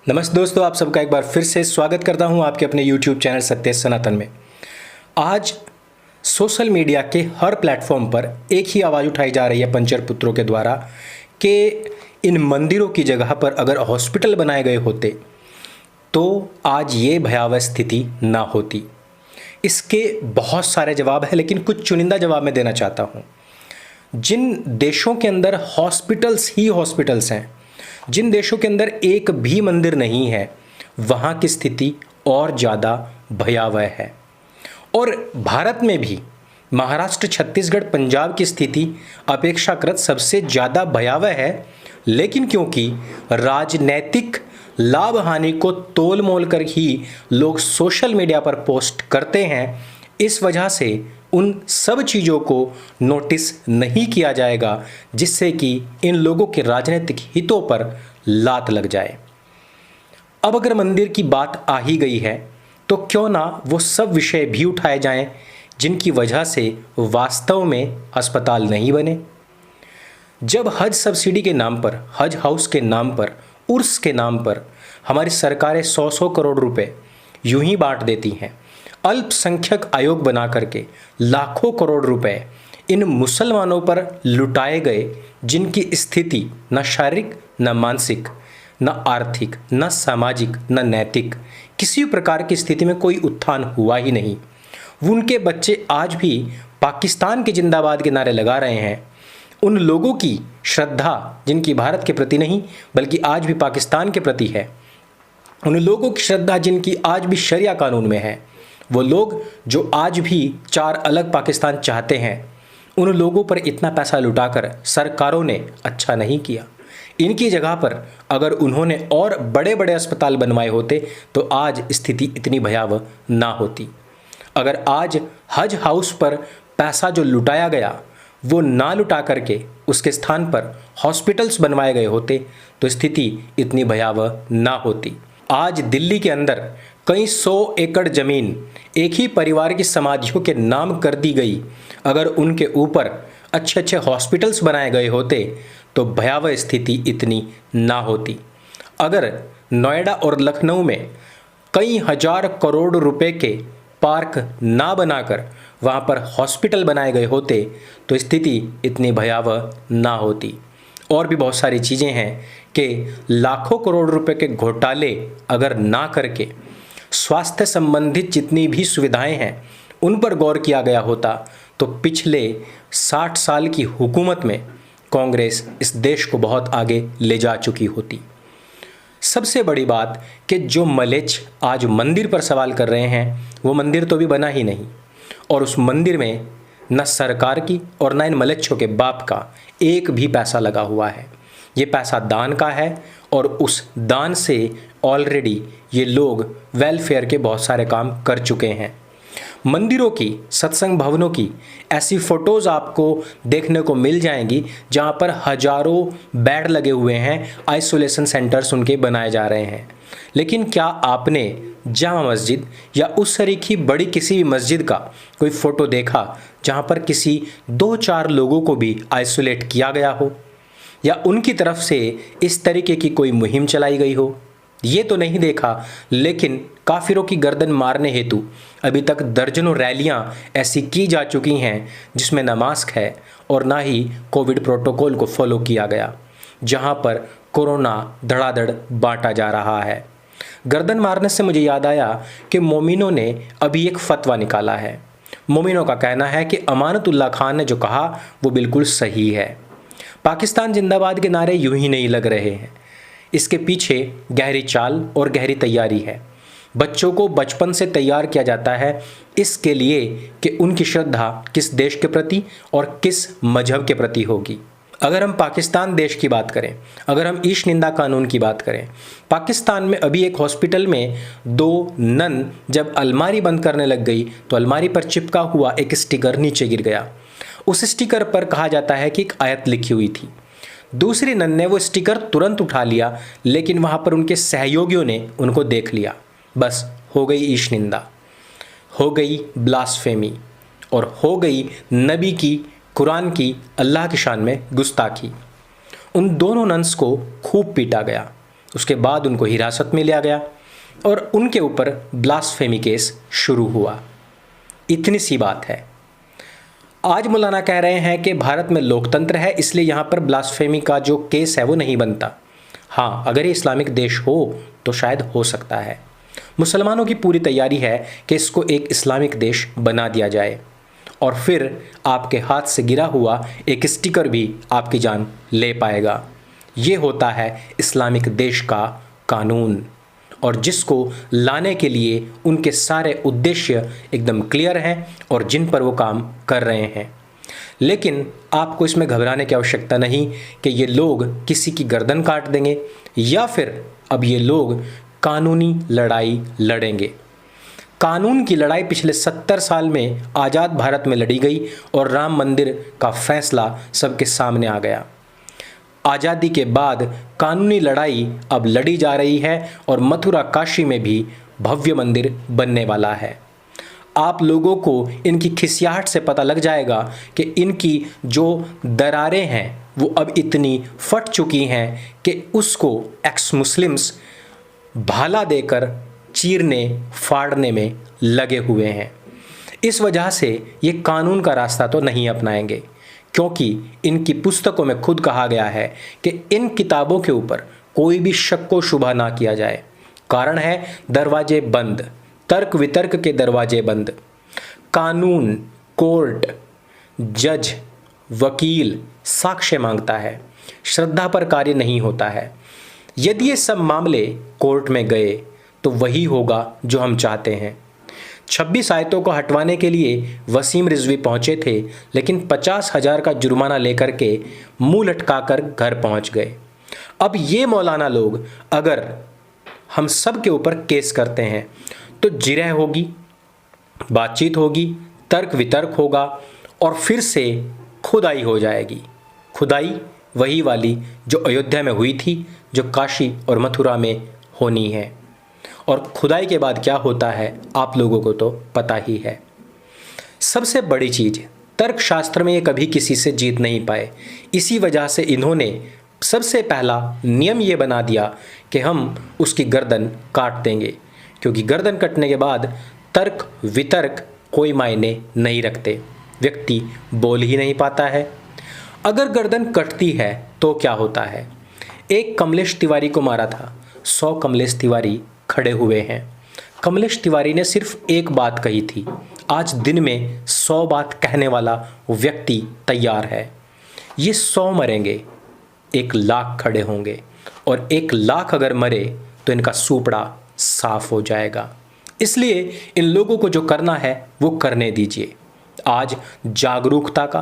नमस्ते दोस्तों, आप सबका एक बार फिर से स्वागत करता हूं आपके अपने YouTube चैनल सत्य सनातन में। आज सोशल मीडिया के हर प्लेटफॉर्म पर एक ही आवाज़ उठाई जा रही है पंचर पुत्रों के द्वारा कि इन मंदिरों की जगह पर अगर हॉस्पिटल बनाए गए होते तो आज ये भयावह स्थिति ना होती। इसके बहुत सारे जवाब हैं, लेकिन कुछ चुनिंदा जवाब मैं देना चाहता हूँ। जिन देशों के अंदर हॉस्पिटल्स ही हॉस्पिटल्स हैं, जिन देशों के अंदर एक भी मंदिर नहीं है, वहाँ की स्थिति और ज़्यादा भयावह है। और भारत में भी महाराष्ट्र, छत्तीसगढ़, पंजाब की स्थिति अपेक्षाकृत सबसे ज़्यादा भयावह है, लेकिन क्योंकि राजनैतिक लाभ हानि को तोल मोल कर ही लोग सोशल मीडिया पर पोस्ट करते हैं, इस वजह से उन सब चीज़ों को नोटिस नहीं किया जाएगा, जिससे कि इन लोगों के राजनीतिक हितों पर लात लग जाए। अब अगर मंदिर की बात आ ही गई है तो क्यों ना वो सब विषय भी उठाए जाएं जिनकी वजह से वास्तव में अस्पताल नहीं बने। जब हज सब्सिडी के नाम पर, हज हाउस के नाम पर, उर्स के नाम पर हमारी सरकारें 100-100 करोड़ रुपए यूं ही बांट देती हैं, अल्पसंख्यक आयोग बना करके लाखों करोड़ रुपए इन मुसलमानों पर लुटाए गए, जिनकी स्थिति न शारीरिक, न मानसिक, न आर्थिक, न सामाजिक, न नैतिक, किसी प्रकार की स्थिति में कोई उत्थान हुआ ही नहीं। उनके बच्चे आज भी पाकिस्तान के जिंदाबाद के नारे लगा रहे हैं। उन लोगों की श्रद्धा, जिनकी भारत के प्रति नहीं बल्कि आज भी पाकिस्तान के प्रति है, उन लोगों की श्रद्धा जिनकी आज भी शरिया कानून में है, वो लोग जो आज भी 4 अलग पाकिस्तान चाहते हैं, उन लोगों पर इतना पैसा लुटाकर सरकारों ने अच्छा नहीं किया। इनकी जगह पर अगर उन्होंने और बड़े बड़े अस्पताल बनवाए होते तो आज स्थिति इतनी भयावह ना होती। अगर आज हज हाउस पर पैसा जो लुटाया गया वो ना लुटा करके उसके स्थान पर हॉस्पिटल्स बनवाए गए होते तो स्थिति इतनी भयावह ना होती। आज दिल्ली के अंदर कई 100 एकड़ ज़मीन एक ही परिवार की समाधियों के नाम कर दी गई। अगर उनके ऊपर अच्छे अच्छे हॉस्पिटल्स बनाए गए होते तो भयावह स्थिति इतनी ना होती। अगर नोएडा और लखनऊ में कई हजार करोड़ रुपए के पार्क ना बनाकर वहाँ पर हॉस्पिटल बनाए गए होते तो स्थिति इतनी भयावह ना होती। और भी बहुत सारी चीज़ें हैं कि लाखों करोड़ रुपए के घोटाले अगर ना करके स्वास्थ्य संबंधित जितनी भी सुविधाएं हैं उन पर गौर किया गया होता तो पिछले 60 साल की हुकूमत में कांग्रेस इस देश को बहुत आगे ले जा चुकी होती। सबसे बड़ी बात कि जो मलेच्छ आज मंदिर पर सवाल कर रहे हैं वो मंदिर तो भी बना ही नहीं, और उस मंदिर में न सरकार की और न इन मलेच्छों के बाप का एक भी पैसा लगा हुआ है। ये पैसा दान का है और उस दान से ऑलरेडी ये लोग वेलफेयर के बहुत सारे काम कर चुके हैं। मंदिरों की, सत्संग भवनों की ऐसी फ़ोटोज़ आपको देखने को मिल जाएंगी जहाँ पर हजारों बेड लगे हुए हैं, आइसोलेशन सेंटर्स उनके बनाए जा रहे हैं। लेकिन क्या आपने जामा मस्जिद या उस तरीके बड़ी किसी भी मस्जिद का कोई फ़ोटो देखा जहाँ पर किसी 2-4 लोगों को भी आइसोलेट किया गया हो या उनकी तरफ से इस तरीके की कोई मुहिम चलाई गई हो? ये तो नहीं देखा, लेकिन काफिरों की गर्दन मारने हेतु अभी तक दर्जनों रैलियां ऐसी की जा चुकी हैं जिसमें ना मास्क है और ना ही कोविड प्रोटोकॉल को फॉलो किया गया, जहां पर कोरोना धड़ाधड़ बांटा जा रहा है। गर्दन मारने से मुझे याद आया कि मोमिनों ने अभी एक फतवा निकाला है। मोमिनों का कहना है कि अमानतुल्लाह खान ने जो कहा वो बिल्कुल सही है। पाकिस्तान जिंदाबाद के नारे यूं ही नहीं लग रहे हैं, इसके पीछे गहरी चाल और गहरी तैयारी है। बच्चों को बचपन से तैयार किया जाता है इसके लिए कि उनकी श्रद्धा किस देश के प्रति और किस मजहब के प्रति होगी। अगर हम पाकिस्तान देश की बात करें, अगर हम ईश निंदा कानून की बात करें, पाकिस्तान में अभी एक हॉस्पिटल में 2 नन जब अलमारी बंद करने लग गई तो अलमारी पर चिपका हुआ एक स्टिकर नीचे गिर गया। उस स्टिकर पर कहा जाता है कि एक आयत लिखी हुई थी। दूसरी नन ने वो स्टिकर तुरंत उठा लिया, लेकिन वहाँ पर उनके सहयोगियों ने उनको देख लिया। बस हो गई ईश निंदा, हो गई ब्लास्फेमी और हो गई नबी की, कुरान की, अल्लाह की शान में गुस्ताखी। उन दोनों नन्स को खूब पीटा गया। उसके बाद उनको हिरासत में लिया गया और उनके ऊपर ब्लास्फेमी केस शुरू हुआ। इतनी सी बात है। आज मौलाना कह रहे हैं कि भारत में लोकतंत्र है, इसलिए यहाँ पर ब्लास्फेमी का जो केस है वो नहीं बनता। हाँ, अगर ये इस्लामिक देश हो तो शायद हो सकता है। मुसलमानों की पूरी तैयारी है कि इसको एक इस्लामिक देश बना दिया जाए और फिर आपके हाथ से गिरा हुआ एक स्टिकर भी आपकी जान ले पाएगा। ये होता है इस्लामिक देश का कानून, और जिसको लाने के लिए उनके सारे उद्देश्य एकदम क्लियर हैं और जिन पर वो काम कर रहे हैं। लेकिन आपको इसमें घबराने की आवश्यकता नहीं कि ये लोग किसी की गर्दन काट देंगे या फिर अब ये लोग कानूनी लड़ाई लड़ेंगे। कानून की लड़ाई पिछले 70 साल में आज़ाद भारत में लड़ी गई और राम मंदिर का फैसला सबके सामने आ गया। आज़ादी के बाद कानूनी लड़ाई अब लड़ी जा रही है और मथुरा काशी में भी भव्य मंदिर बनने वाला है। आप लोगों को इनकी खिसियाहट से पता लग जाएगा कि इनकी जो दरारें हैं वो अब इतनी फट चुकी हैं कि उसको एक्स मुस्लिम्स भाला देकर चीरने फाड़ने में लगे हुए हैं। इस वजह से ये कानून का रास्ता तो नहीं अपनाएंगे, क्योंकि इनकी पुस्तकों में खुद कहा गया है कि इन किताबों के ऊपर कोई भी शक व शुबा ना किया जाए। कारण है दरवाजे बंद, तर्क वितर्क के दरवाजे बंद। कानून, कोर्ट, जज, वकील साक्ष्य मांगता है, श्रद्धा पर कार्य नहीं होता है। यदि ये सब मामले कोर्ट में गए तो वही होगा जो हम चाहते हैं। 26 आयतों को हटवाने के लिए वसीम रिजवी पहुंचे थे, लेकिन 50,000 का जुर्माना लेकर के मुंह लटकाकर घर पहुंच गए। अब ये मौलाना लोग अगर हम सब के ऊपर केस करते हैं तो जिरह होगी, बातचीत होगी, तर्क वितर्क होगा और फिर से खुदाई हो जाएगी। खुदाई वही वाली जो अयोध्या में हुई थी, जो काशी और मथुरा में होनी है। और खुदाई के बाद क्या होता है आप लोगों को तो पता ही है। सबसे बड़ी चीज़, तर्कशास्त्र में ये कभी किसी से जीत नहीं पाए। इसी वजह से इन्होंने सबसे पहला नियम ये बना दिया कि हम उसकी गर्दन काट देंगे, क्योंकि गर्दन कटने के बाद तर्क वितर्क कोई मायने नहीं रखते, व्यक्ति बोल ही नहीं पाता है। अगर गर्दन कटती है तो क्या होता है? एक कमलेश तिवारी को मारा था, 100 कमलेश तिवारी खड़े हुए हैं। कमलेश तिवारी ने सिर्फ एक बात कही थी, आज दिन में 100 बात कहने वाला व्यक्ति तैयार है। ये 100 मरेंगे, 1 लाख खड़े होंगे, और 1 लाख अगर मरे तो इनका सूपड़ा साफ हो जाएगा। इसलिए इन लोगों को जो करना है वो करने दीजिए। आज जागरूकता का,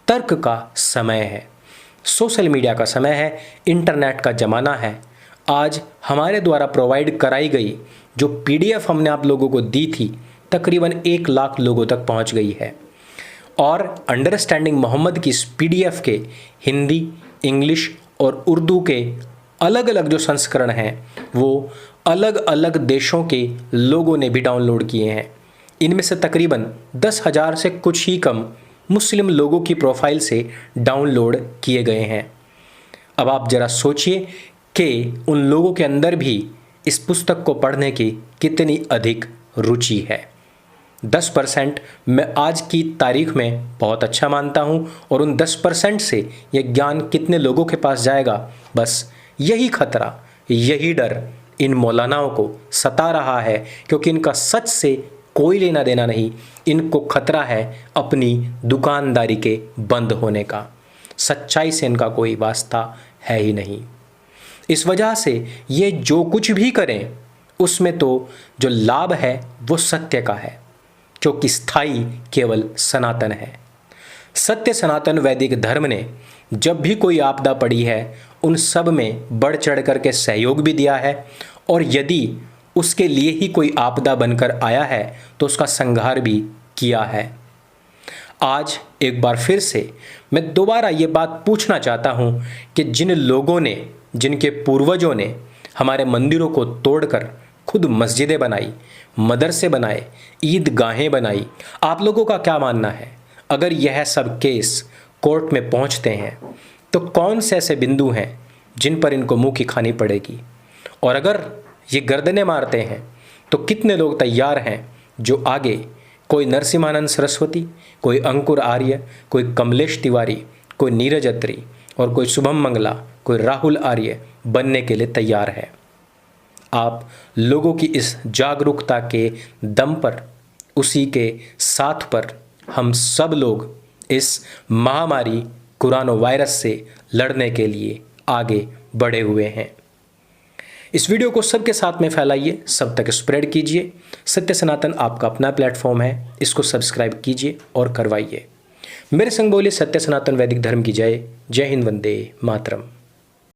तर्क का समय है, सोशल मीडिया का समय है, इंटरनेट का ज़माना है। आज हमारे द्वारा प्रोवाइड कराई गई जो PDF हमने आप लोगों को दी थी, तकरीबन 1 लाख लोगों तक पहुंच गई है। और अंडरस्टैंडिंग मोहम्मद की इस PDF के हिंदी, इंग्लिश और उर्दू के अलग अलग जो संस्करण हैं वो अलग अलग देशों के लोगों ने भी डाउनलोड किए हैं। इनमें से तकरीबन 10,000 से कुछ ही कम मुस्लिम लोगों की प्रोफाइल से डाउनलोड किए गए हैं। अब आप ज़रा सोचिए कि उन लोगों के अंदर भी इस पुस्तक को पढ़ने की कितनी अधिक रुचि है। 10% मैं आज की तारीख में बहुत अच्छा मानता हूँ, और उन 10% से ये ज्ञान कितने लोगों के पास जाएगा, बस यही खतरा, यही डर इन मौलानाओं को सता रहा है, क्योंकि इनका सच से कोई लेना देना नहीं। इनको खतरा है अपनी दुकानदारी के बंद होने का, सच्चाई से इनका कोई वास्ता है ही नहीं। इस वजह से ये जो कुछ भी करें उसमें तो जो लाभ है वो सत्य का है, क्योंकि स्थायी केवल सनातन है। सत्य सनातन वैदिक धर्म ने जब भी कोई आपदा पड़ी है उन सब में बढ़ चढ़ कर के सहयोग भी दिया है, और यदि उसके लिए ही कोई आपदा बनकर आया है तो उसका संहार भी किया है। आज एक बार फिर से मैं दोबारा ये बात पूछना चाहता हूँ कि जिन लोगों ने, जिनके पूर्वजों ने हमारे मंदिरों को तोड़कर खुद मस्जिदें बनाई, मदरसे बनाए, ईदगाहें बनाई, आप लोगों का क्या मानना है? अगर यह सब केस कोर्ट में पहुंचते हैं तो कौन से ऐसे बिंदु हैं जिन पर इनको मुंह की खानी पड़ेगी? और अगर ये गर्दनें मारते हैं तो कितने लोग तैयार हैं जो आगे कोई नरसिम्हानंद सरस्वती, कोई अंकुर आर्य, कोई कमलेश तिवारी, कोई नीरज अत्री और कोई शुभम मंगला, कोई राहुल आर्य बनने के लिए तैयार है। आप लोगों की इस जागरूकता के दम पर, उसी के साथ पर हम सब लोग इस महामारी कोरोना वायरस से लड़ने के लिए आगे बढ़े हुए हैं। इस वीडियो को सबके साथ में फैलाइए, सब तक स्प्रेड कीजिए। सत्य सनातन आपका अपना प्लेटफॉर्म है, इसको सब्सक्राइब कीजिए और करवाइए। मेरे संग बोलिए सत्य सनातन वैदिक धर्म की जय। जय हिंद, वंदे मातरम।